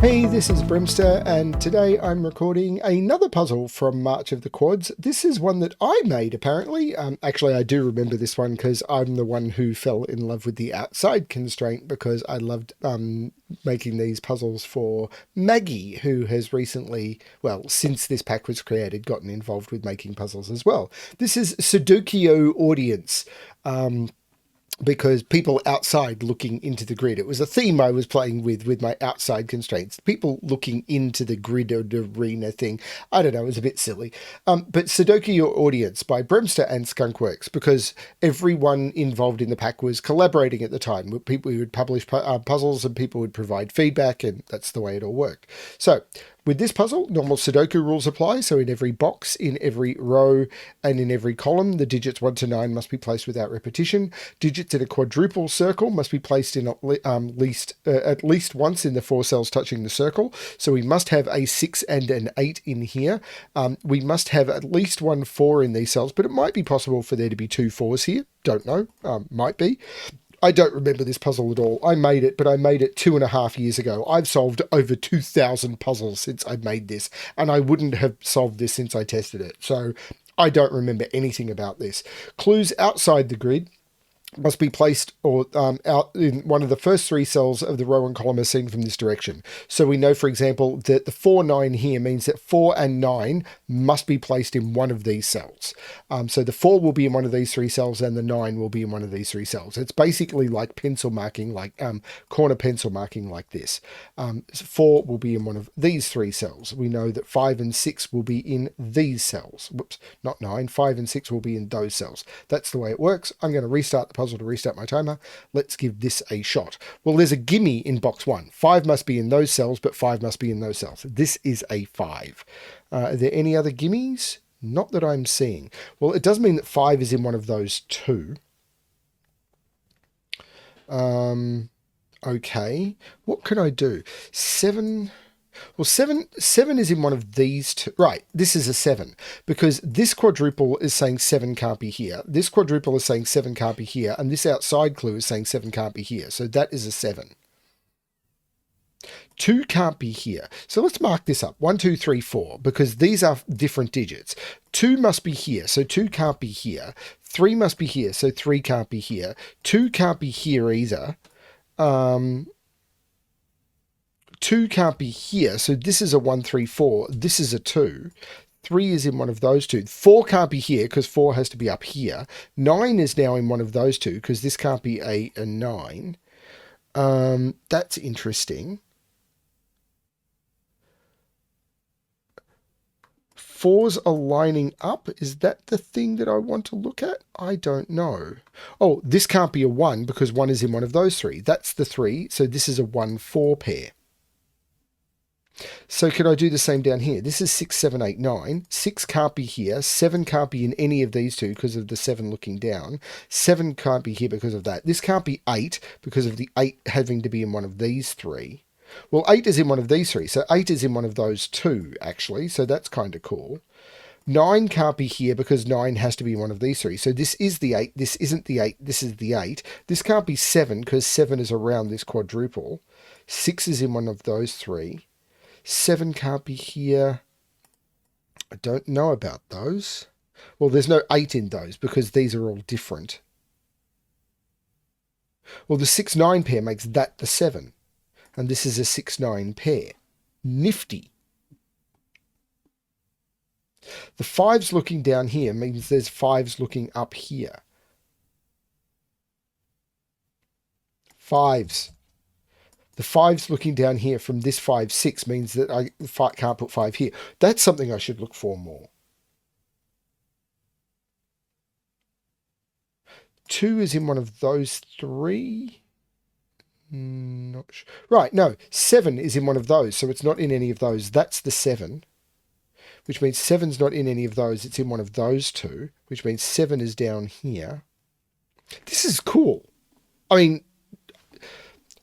Hey, this is BremSter, and today I'm recording another puzzle from March of the Quads. This is one that I made, apparently. Actually, I do remember this one because I'm the one who fell in love with the outside constraint because I loved making these puzzles for Maggie, who has recently, well, since this pack was created, gotten involved with making puzzles as well. This is Sudokuio Audience. Because people outside looking into the grid. It was a theme I was playing with my outside constraints. People looking into the grid or the arena thing. I don't know, it was a bit silly. But Sudokuio Audience by BremSter and Skunkworks, because everyone involved in the pack was collaborating at the time. We would publish puzzles and people would provide feedback, and that's the way it all worked. So, with this puzzle, normal Sudoku rules apply, so in every box, in every row, and in every column, the digits 1 to 9 must be placed without repetition. Digits in a quadruple circle must be placed in at least once in the 4 cells touching the circle. So we must have a 6 and an 8 in here. We must have at least one 4 in these cells, but it might be possible for there to be 2 4s here. Don't know. Might be. I don't remember this puzzle at all. I made it, but I made it 2.5 years ago. I've solved over 2,000 puzzles since I made this, and I wouldn't have solved this since I tested it. So I don't remember anything about this. Clues outside the grid must be placed out in one of the first 3 cells of the row and column as seen from this direction. So we know, for example, that the 4, 9 here means that 4 and 9 must be placed in one of these cells. So the 4 will be in one of these 3 cells and the 9 will be in one of these 3 cells. It's basically like pencil marking, like corner pencil marking like this. 4 will be in one of these 3 cells. We know that 5 and 6 will be in these cells. Whoops, not 9. 5 and 6 will be in those cells. That's the way it works. I'm going to restart the puzzle to restart my timer. Let's give this a shot. Well, there's a gimme in box 1. 5 must be in those cells, but 5 must be in those cells. This is a 5. Are there any other gimmies? Not that I'm seeing. Well, it does mean that 5 is in one of those 2. Okay. What can I do? 7... Well, 7 is in one of these 2. Right, this is a 7, because this quadruple is saying 7 can't be here. This quadruple is saying 7 can't be here, and this outside clue is saying 7 can't be here. So that is a 7. 2 can't be here. So let's mark this up. 1, 2, 3, 4, because these are different digits. 2 must be here, so 2 can't be here. 3 must be here, so 3 can't be here. 2 can't be here either. 2 can't be here, so this is a 1, 3, 4. This is a 2. 3 is in one of those 2. 4 can't be here because 4 has to be up here. 9 is now in one of those 2 because this can't be a 9. That's interesting. 4s are lining up. Is that the thing that I want to look at? I don't know. Oh, this can't be a 1 because 1 is in one of those 3. That's the 3, so this is a 1, 4 pair. So could I do the same down here? This is 6, 7, 8, 9. 6 can't be here. 7 can't be in any of these 2 because of the 7 looking down. 7 can't be here because of that. This can't be 8 because of the 8 having to be in one of these 3. Well, 8 is in one of these 3, so 8 is in one of those 2, actually, so that's kind of cool. 9 can't be here because 9 has to be in one of these 3. So this is the 8, this isn't the 8, this is the 8. This can't be 7 because 7 is around this quadruple. 6 is in one of those 3. 7 can't be here. I don't know about those. Well, there's no 8 in those because these are all different. Well, the 6, 9 pair makes that the 7. And this is a 6, 9 pair. Nifty. The 5s looking down here means there's 5s looking up here. 5s. The 5s looking down here from this 5, 6 means that I can't put 5 here. That's something I should look for more. 2 is in one of those 3. Not sure. Right, no. 7 is in one of those, so it's not in any of those. That's the 7, which means 7's not in any of those. It's in one of those 2, which means 7 is down here. This is cool. I mean,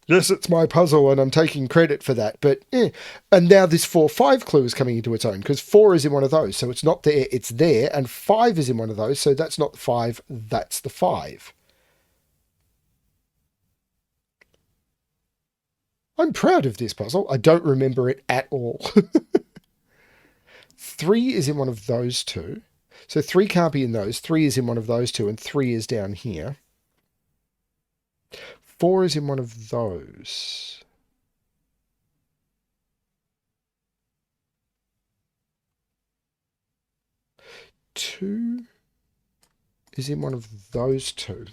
yes, it's my puzzle and I'm taking credit for that, but And now this 4, 5 clue is coming into its own because 4 is in one of those, so it's not there, it's there, and 5 is in one of those, so that's not the 5, that's the 5. I'm proud of this puzzle. I don't remember it at all. 3 is in one of those two. So 3 can't be in those. 3 is in one of those two, and 3 is down here. 4 is in one of those. Two is in one of those two.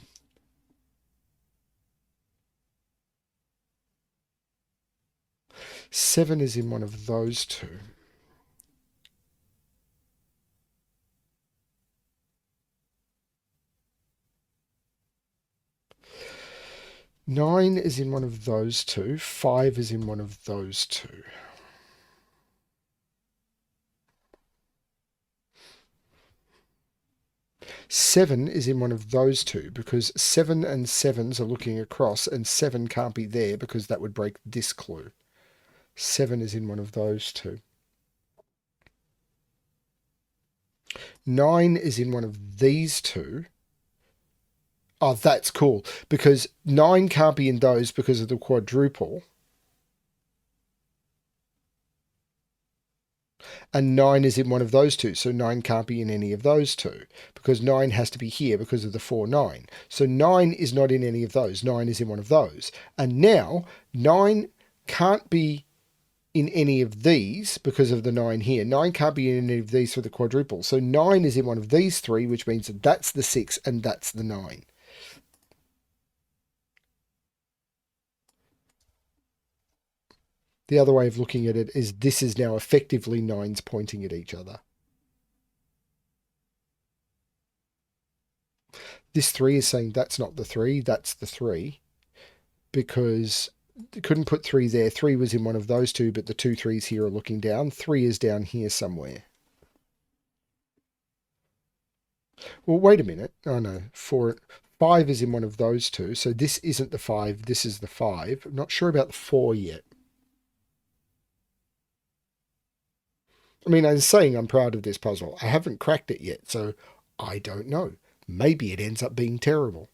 Seven is in one of those two. Nine is in one of those two. 5 is in one of those two. Seven is in one of those two because 7 and 7s are looking across, and 7 can't be there because that would break this clue. 7 is in one of those two. 9 is in one of these two. Oh, that's cool, because 9 can't be in those because of the quadruple. And 9 is in one of those two, so 9 can't be in any of those two, because 9 has to be here because of the 4, 9. So 9 is not in any of those. 9 is in one of those. And now 9 can't be in any of these because of the 9 here. 9 can't be in any of these for the quadruple. So 9 is in one of these three, which means that that's the 6 and that's the 9. The other way of looking at it is this is now effectively 9s pointing at each other. This 3 is saying that's not the 3, that's the 3, because they couldn't put 3 there. 3 was in one of those two, but the 2 3s here are looking down. 3 is down here somewhere. Well, wait a minute. Oh, no. 5 is in one of those two, so this isn't the 5, this is the 5. I'm not sure about the 4 yet. I mean, I'm saying I'm proud of this puzzle. I haven't cracked it yet, so I don't know. Maybe it ends up being terrible.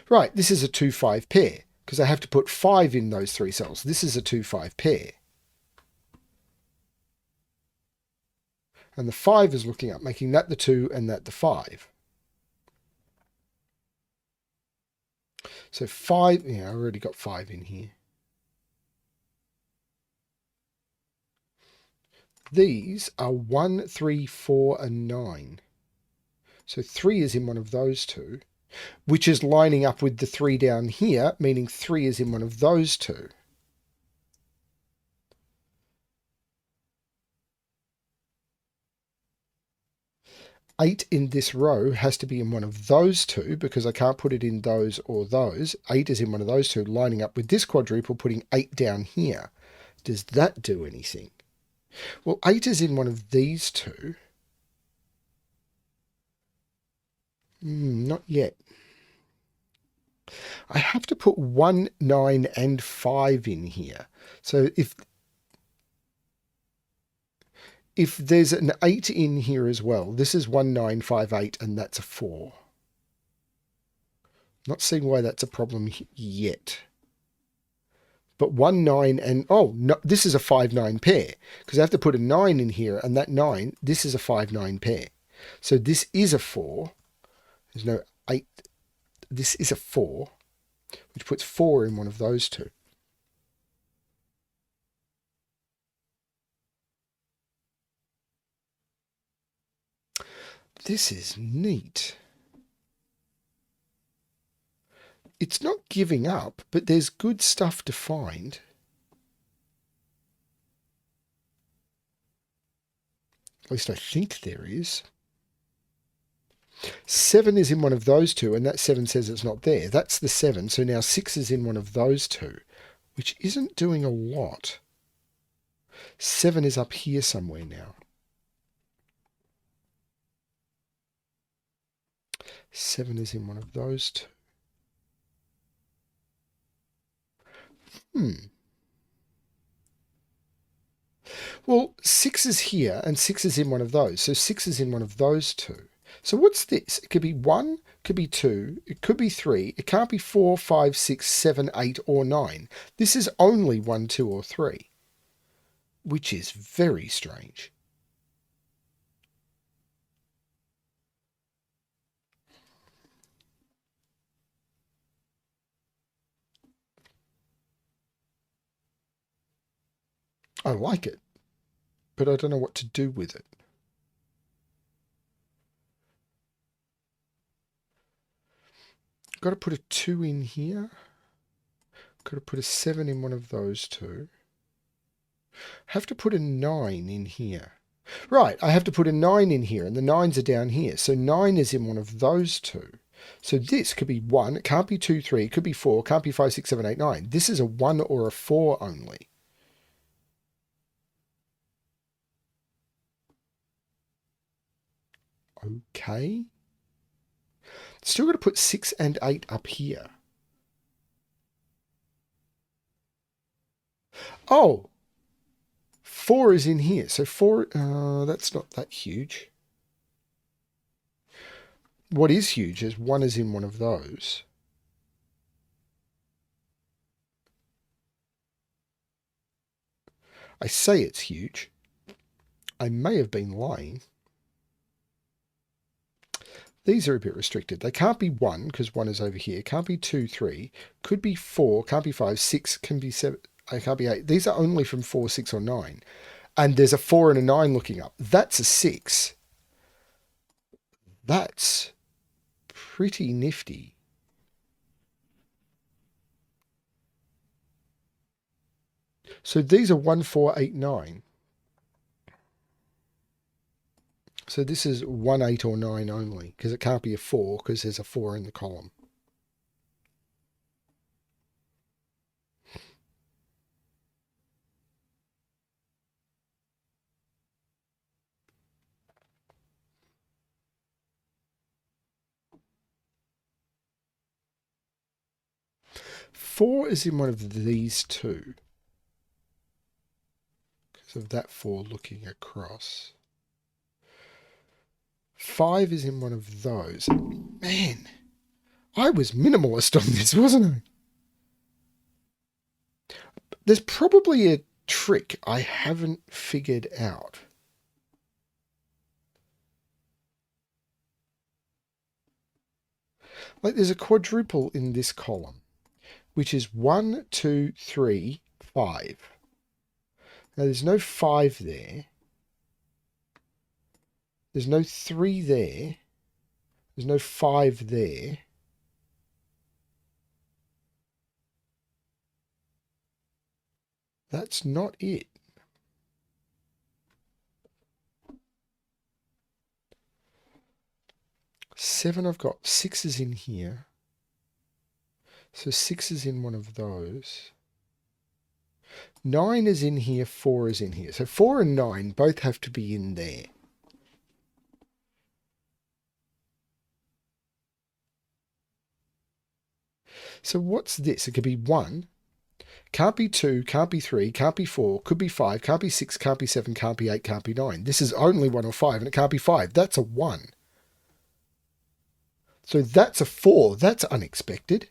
Right, this is a 2-5 pair, because I have to put 5 in those 3 cells. This is a 2-5 pair. And the 5 is looking up, making that the 2 and that the 5. So 5, yeah, I already got 5 in here. These are 1, 3, 4, and 9. So 3 is in one of those two, which is lining up with the 3 down here, meaning 3 is in one of those two. Eight in this row has to be in one of those two because I can't put it in those or those. 8 is in one of those two, lining up with this quadruple, putting 8 down here. Does that do anything? Well, 8 is in one of these two. Not yet. I have to put 1, 9, and 5 in here. So if there's an 8 in here as well, this is 1, 9, 5, 8, and that's a 4. Not seeing why that's a problem yet. But 1, 9, and, oh, no, this is a 5, 9 pair, because I have to put a 9 in here, and that 9, this is a 5, 9 pair. So this is a 4. There's no 8. This is a 4, which puts 4 in one of those two. This is neat. It's not giving up, but there's good stuff to find. At least I think there is. 7 is in one of those two, and that 7 says it's not there. That's the 7, so now 6 is in one of those two, which isn't doing a lot. 7 is up here somewhere now. 7 is in one of those two. Well, 6 is here, and 6 is in one of those. So 6 is in one of those two. So what's this? It could be 1, could be 2, it could be 3, it can't be 4, 5, 6, 7, 8, or 9. This is only 1, 2, or 3, which is very strange. I like it, but I don't know what to do with it. Got to put a 2 in here. Got to put a 7 in one of those two. Have to put a 9 in here. Right, I have to put a 9 in here, and the 9s are down here. So 9 is in one of those two. So this could be 1, it can't be 2, 3, it could be 4, it can't be 5, 6, 7, 8, 9. This is a 1 or a 4 only. Okay. Still got to put 6 and 8 up here. Oh, 4 is in here. So 4, that's not that huge. What is huge is 1 is in one of those. I say it's huge. I may have been lying. These are a bit restricted. They can't be 1 because 1 is over here. Can't be 2, 3. Could be 4. Can't be 5. 6 can be 7. It can't be 8. These are only from 4, 6, or 9. And there's a 4 and a 9 looking up. That's a 6. That's pretty nifty. So these are 1, 4, 8, 9. So this is 1, 8, or 9 only, because it can't be a 4, because there's a 4 in the column. Four is in one of these two, because of that 4 looking across. 5 is in one of those. Man, I was minimalist on this, wasn't I? There's probably a trick I haven't figured out. Like there's a quadruple in this column, which is 1, 2, 3, 5. Now there's no 5 there. There's no 3 there. There's no 5 there. That's not it. Seven I've got. 6 is in here. So 6 is in one of those. 9 is in here. 4 is in here. So 4 and 9 both have to be in there. So what's this? It could be 1. Can't be 2, can't be 3, can't be 4, could be 5, can't be 6, can't be 7, can't be 8, can't be 9. This is only 1 or 5, and it can't be 5. That's a 1. So that's a 4. That's unexpected.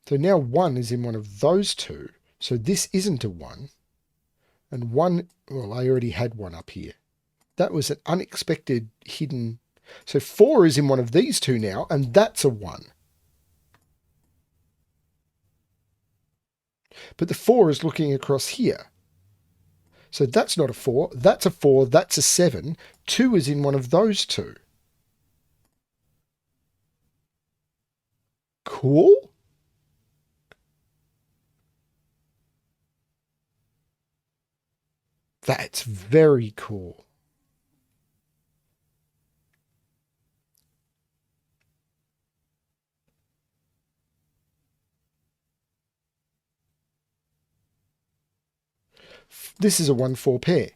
So now 1 is in one of those two. So this isn't a 1. And 1, well, I already had 1 up here. That was an unexpected hidden. So 4 is in one of these two now, and that's a 1. But the 4 is looking across here. So that's not a 4. That's a 4. That's a 7. 2 is in one of those two. Cool. That's very cool. This is a 1-4 pair.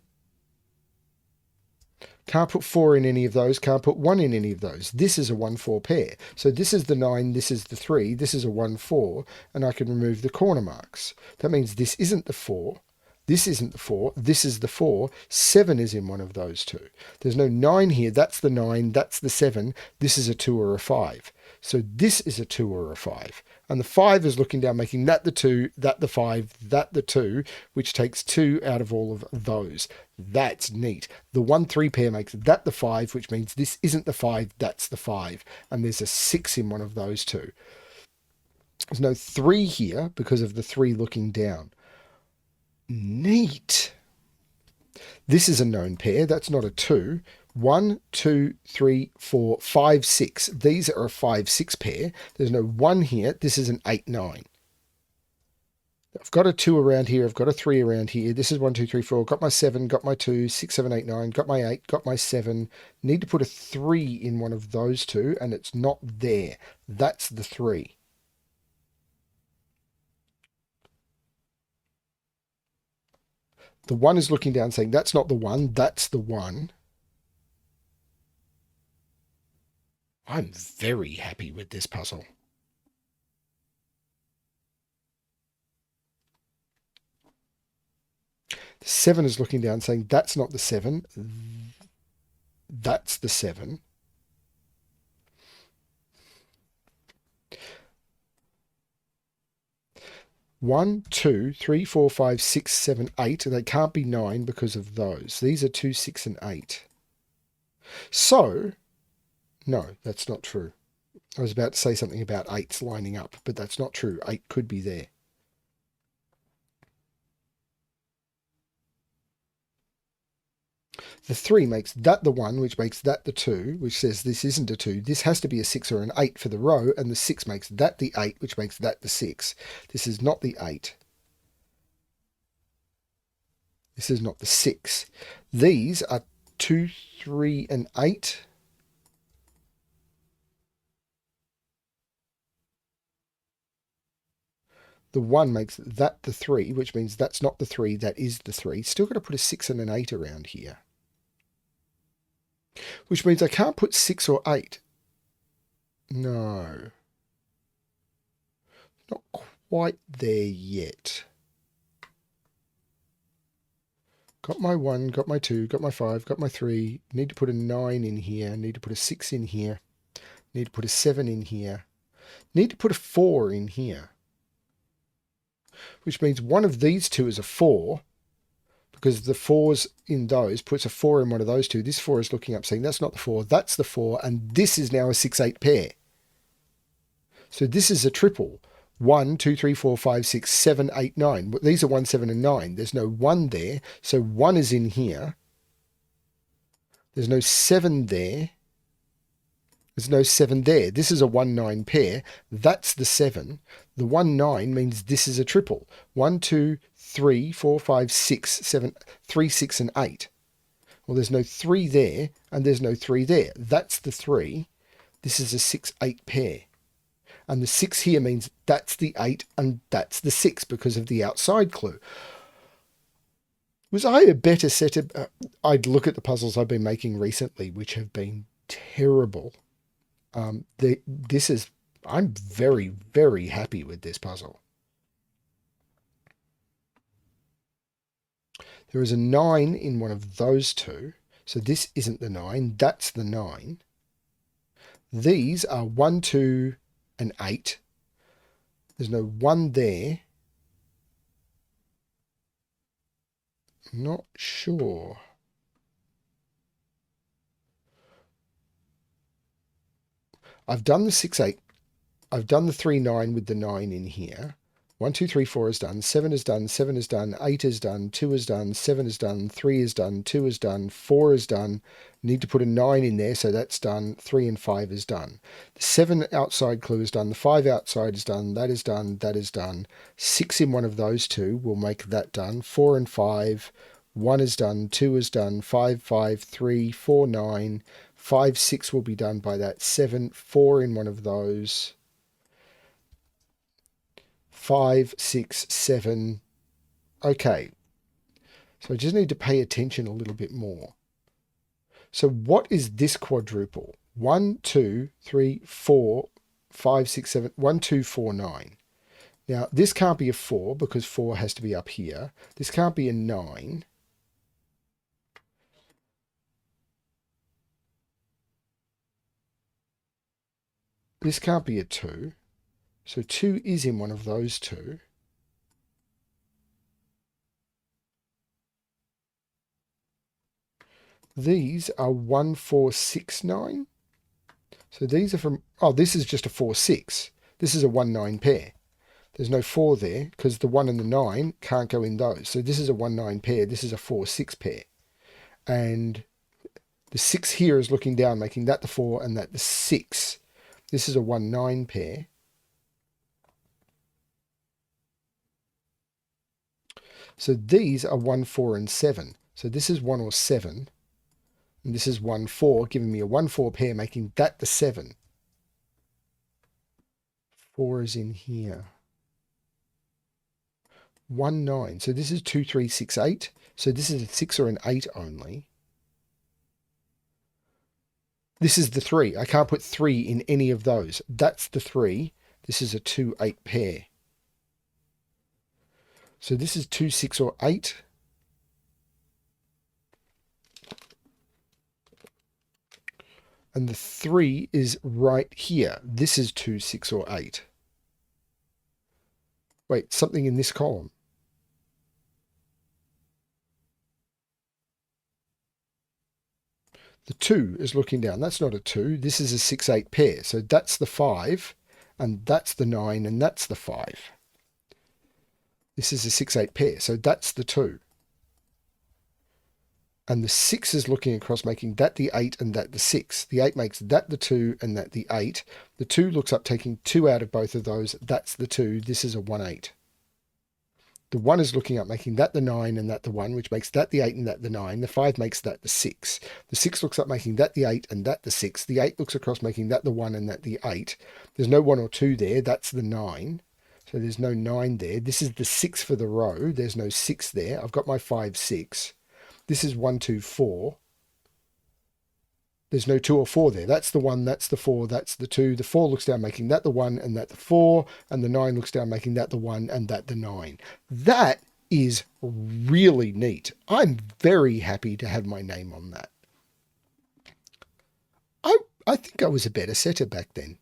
Can't put 4 in any of those, can't put 1 in any of those. This is a 1-4 pair. So this is the 9, this is the 3, this is a 1-4, and I can remove the corner marks. That means this isn't the 4, This isn't the 4. This is the 4. 7 is in one of those two. There's no 9 here. That's the 9. That's the 7. This is a 2 or a 5. So this is a 2 or a 5. And the 5 is looking down, making that the 2, that the 5, that the 2, which takes 2 out of all of those. That's neat. The 1-3 pair makes that the 5, which means this isn't the 5, that's the 5. And there's a 6 in one of those two. There's no 3 here because of the 3 looking down. Neat. This is a known pair. That's not a 2. 1, 2, 3, 4, 5, 6. These are a 5, 6 pair. There's no 1 here. This is an 8, 9. I've got a 2 around here. I've got a 3 around here. This is 1, 2, 3, 4. Got my 7, got my 2, 6, 7, 8, 9. Got my 8, got my 7. Need to put a 3 in one of those two, and it's not there. That's the 3. The 1 is looking down saying, that's not the 1, that's the 1. I'm very happy with this puzzle. The 7 is looking down saying, that's not the 7, that's the 7. One, 2, 3, 4, 5, 6, 7, 8. They can't be 9 because of those. These are 2, 6, and 8. So, no, that's not true. I was about to say something about 8s lining up, but that's not true. 8 could be there. The 3 makes that the 1, which makes that the 2, which says this isn't a 2. This has to be a 6 or an 8 for the row, and the 6 makes that the 8, which makes that the 6. This is not the 8. This is not the 6. These are 2, 3, and 8. The 1 makes that the 3, which means that's not the 3, that is the 3. Still got to put a 6 and an 8 around here. Which means I can't put 6 or 8. No. Not quite there yet. Got my 1, got my 2, got my 5, got my 3. Need to put a 9 in here. Need to put a 6 in here. Need to put a 7 in here. Need to put a 4 in here. Which means one of these two is a 4. Because the 4's in those puts a 4 in one of those two. This 4 is looking up saying that's not the 4, that's the 4, and this is now a 6-8 pair. So this is a triple. 1, 2, 3, 4, 5, 6, 7, 8, 9. These are 1, 7, and 9. There's no 1 there, so 1 is in here. There's no 7 there. There's no 7 there. This is a 1, 9 pair. That's the 7. The 1, 9 means this is a triple. 1, 2, 3, 4, 5, 6, 7, 3, 6, and 8. Well, there's no 3 there, and there's no 3 there. That's the 3. This is a 6-8 pair. And the 6 here means that's the 8, and that's the 6 because of the outside clue. Was I a better setter? I'd look at the puzzles I've been making recently, which have been terrible. I'm very, very happy with this puzzle. There is a 9 in one of those two. So this isn't the 9. That's the 9. These are 1, 2, and 8. There's no 1 there. Not sure. I've done the 6, 8. I've done the 3, 9 with the 9 in here. 1, 2, 3, 4 is done. 7 is done. 7 is done. 8 is done. 2 is done. 7 is done. 3 is done. 2 is done. 4 is done. Need to put a 9 in there, so that's done. 3 and 5 is done. The 7 outside clue is done. The 5 outside is done. That is done. That is done. 6 in one of those two will make that done. 4 and 5. 1 is done. 2 is done. 5, 5, 3, 4, 9. 5, 6 will be done by that. 7, 4 in one of those. 5, 6, 7. Okay. So I just need to pay attention a little bit more. So what is this quadruple? 1, 2, 3, 4, 5, 6, 7. 1, 2, 4, 9. Now, this can't be a 4 because 4 has to be up here. This can't be a 9. This can't be a 2. So 2 is in one of those two. These are 1, 4, 6, 9. So these are from, oh, this is just a 4, 6. This is a 1, 9 pair. There's no 4 there because the 1 and the 9 can't go in those. So this is a 1, 9 pair. This is a 4, 6 pair. And the 6 here is looking down, making that the 4 and that the 6. This is a 1, 9 pair. So these are 1, 4, and 7. So this is 1 or 7. And this is 1, 4, giving me a 1, 4 pair, making that the 7. 4 is in here. 1, 9. So this is 2, 3, 6, 8. So this is a 6 or an 8 only. This is the 3. I can't put 3 in any of those. That's the 3. This is a 2, 8 pair. So this is 2, 6, or 8. And the 3 is right here. This is 2, 6, or 8. Wait, something in this column. The 2 is looking down. That's not a 2. This is a 6, 8 pair. So that's the 5, and that's the 9, and that's the 5. This is a 6, 8 pair. So that's the 2. And the 6 is looking across, making that the 8 and that the 6. The 8 makes that the 2 and that the 8. The 2 looks up, taking 2 out of both of those. That's the 2. This is a 1, 8. The 1 is looking up, making that the 9 and that the 1, which makes that the 8 and that the 9. The 5 makes that the 6. The 6 looks up, making that the 8 and that the 6. The 8 looks across, making that the 1 and that the 8. There's no 1 or 2 there. That's the 9. So there's no 9 there. This is the 6 for the row. There's no 6 there. I've got my 5, 6. This is 1, 2, 4. There's no 2 or 4 there. That's the 1, that's the 4, that's the 2. The 4 looks down, making that the 1 and that the 4. And the 9 looks down, making that the 1 and that the 9. That is really neat. I'm very happy to have my name on that. I think I was a better setter back then.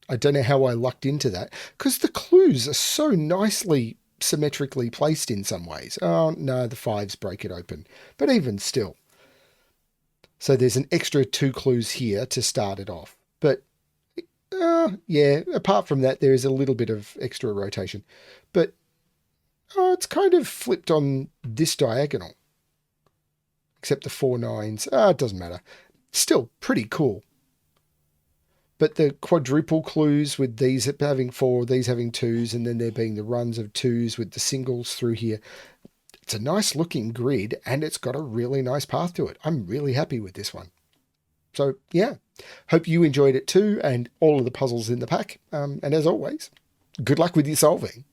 I don't know how I lucked into that, because the clues are so nicely symmetrically placed in some ways. Oh, no, the 5s break it open. But even still. So there's an extra 2 clues here to start it off. But, yeah, apart from that, there is a little bit of extra rotation. But, it's kind of flipped on this diagonal. Except the 4 9s. It doesn't matter. Still pretty cool. But the quadruple clues with these having 4, these having 2s, and then there being the runs of 2s with the singles through here. It's a nice looking grid, and it's got a really nice path to it. I'm really happy with this one. So, yeah, hope you enjoyed it too, and all of the puzzles in the pack. And as always, good luck with your solving.